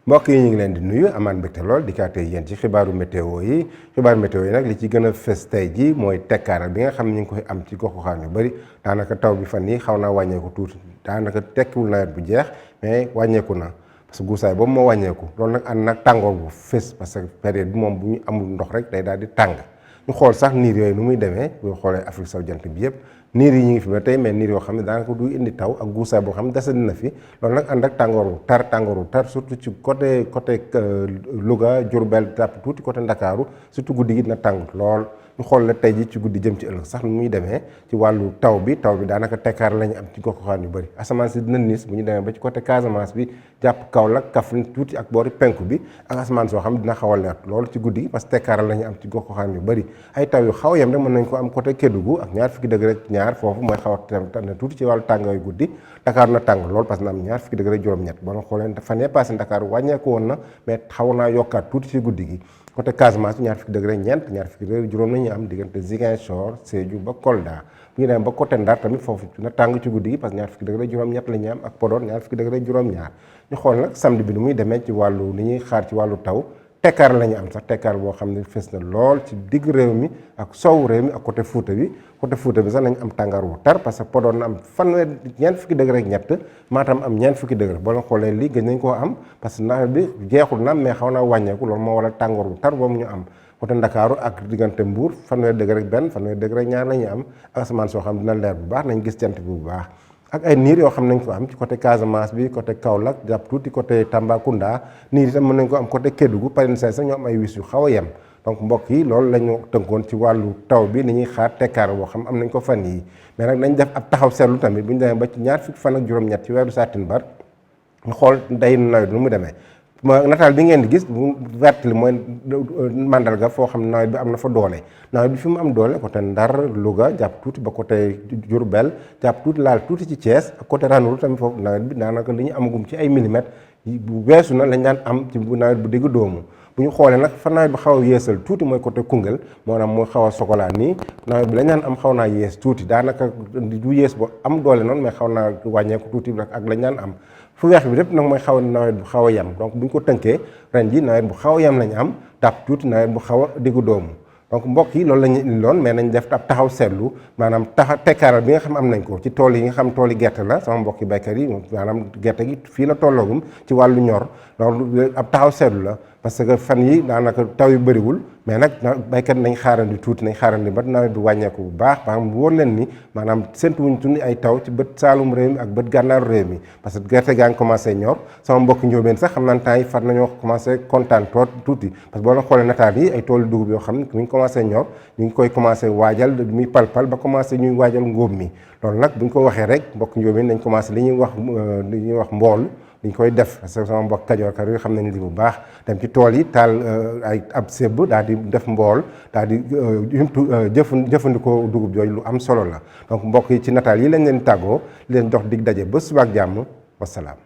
mbokk yi ñu ngi leen di nuyu amaan mbégte lool di kaate yéen ci xibaaru météo yi nag li ci gën a fës tey ji mooy tekkaaral bi nga xam ne ñu ngi koy am ci gox-goxaan yu bëri daanaka taw bi fan yi xaw naa wàññeeku tuuti daanaka tekkiwul nawet bu jeex mais wàññeeku na parce que guusaay boobu moo wàññeeku loolu nag ànd nag tàngoor bu fës parce que période bi moom bu ñu amul ndox rek day daal di tàng ñu xool sax niir yooyu nu muy demee bu xoolee Afrique sowu jant bi yëpp niir yi ñu ngi fi ba tey mais niir yoo xam ne daanaka du indi taw ak guusaay boo xam ne desandi na fi loolu nag ànd ak tàngooru tar surtout ci côté Louga Diourbel jàpp tuuti côté Ndakaaru surtout guddi gi dina tàng lool ñu xool la tey ji ci guddi jëm ci ëllëg sax nu muy demee ci wàllu taw bi daanaka tekkaar la ñu am ci gox-goxaan yu bëri asamaan si dina niis bu ñu demee ba ci côté Casamance bi jàpp Kaolack Kaffrine tuuti ak boori penku bi ak asamaan soo xam dina xaw a leer loolu ci guddi gi parce que tekkaar la ñu am ci gox-goxaan yu bëri ay taw yu xaw a yem rek mën nañ ko am côté Kédougou ak ñaar fukki degré rek ñaar foofu mooy xaw a na tuuti ci wàllu tàngaayu guddi Dakar na tàng lool parce que na am ñaar fukki degré juróom-ñett boo xoolee fan yee passé Dakar wàññeeku woon na mais xaw naa yokkaat tuuti ci guddi gi côté Casamance ñaar fukki degré ñeent ñaar fukki degré juróom la ñu am diggante Ziguinchor Sédhiou ba Kolda bu ñu demee ba côté Ndar tamit foofu dina tàng ci guddi gi parce que ñaar fukki degré juróom-ñett la ñu am ak Podor ñaar fukki degré juróom-ñaar ñu xool nag samedi bi ni muy demee ci wàllu ni ñuy xaar ci wàllu taw tekkaar la ñu am sax tekkaar boo xam ne fës na lool ci digg réew mi ak sowu réew mi ak côté Fouta bi sax nañ am tàngaar wu tar parce que Podor na am ñeent fukki degré ak ñett Matam am ñeent fukki degré boo leen xoolee lii gën nañ koo am parce que nawet bi jeexul na mais xaw naa wàññeeku loolu moo waral tàngoor wu tar boobu ñu am côté Ndakaaru ak diggante Mbuur fanweeri degré ak benn fanweeri degré ak ñaar la ñuy am ak asamaan soo xam dina leer bu baax nañ gis jant bi bu baax ak ay niir yoo xam nañ ko am ci côté Casamance bi côté Kaolack jàpp tuuti côté Tambacounda niir itam mën nañ ko am côté Kédougou Palin say sax ñoo am ay wis yu xaw a yem donc mbokk yi loolu la ñu tënkoon ci wàllu taw bi ni ñuy xaar tekkaar boo xam am nañ ko fan yi mais nag nañ def ab taxaw seetlu tamit bu ñu demee ba ci ñaar fukki fan ak juróom-ñett ci weeru Sàttinbar ñu xool day nawet nu mu demee nataal bi ngeen di gis bu vert li mooy mandarga foo xam nawet bi am na fa doole nawet bi fi mu am doole côté Ndar Louga jàpp tuuti ba côté Diourbel jàpp tuuti laal tuuti ci Thiès ak côté Ranérou tamit foofu nawet bi daanaka li ñu amagum ci ay millimètres bu weesu na lañ daan am ci bu nawet bu digg doomu bu ñu xoolee nag fa nawet bi xaw a yeesal tuuti mooy côté Koungheul maanaam mooy xaw a sokolaa nii nawet bi lañ daan am xaw naa yees tuuti daanaka du yees bu am doole noonu mais xaw naa wàññeeku tuuti rek ak lañ daan am fu weex bi lépp nag mooy xaw a nawet bu xaw a yem donc bu ñu ko tënkee ren ji nawet bu xaw a yem lañ am tàpp tuuti nawet bu xaw a diggu doomu donc mbokk yi loolu la ñu indiloon mais nañ def ab taxaw seetlu maanaam tekkaaral bi nga xam am nañ ko ci tool yi nga xam tool yi gerte la sama mbokki baykat yi maanaam gerte gi fii la tolloogum ci wàllu ñor loolu ab taxaw seetlu la parce que fan yi daanaka taw yu bëriwul mais nag baykat nañ xaarandi tuuti nañ xaarandi ba nawet bi wàññeeku bu baax maanaam wóor leen ni maanaam séntuwuñ tuuti ay taw ci bët saalum réew mi ak bët gànnaaru réew mi parce que gerte gaa ngi commencé ñor sama mbokki njóobeen sax xam naa temps yi far nañoo commencé kontaan tuuti parce que boo la xoolee nataal yi ay toolu dugub yoo xam ne mu ngi commencé ñor ñu ngi koy commencé waajal muy palpal ba commencé ñuy waajal ngóob mi loolu nag bu ñu ko waxee rek mbokki njóobeen nañ commencé li ñuy wax mbool dañ koy def parce que sama mbokk kajoorkat yi xam nañ li bu baax dem ci tool yi taal ay ab sébb daal di def mbool daal di jëfandikoo dugub jooju lu am solo la donc mbokk yi ci nataal yi lañ leen tàggoo leen jox dig daje ba suba ak jàmm wasalaam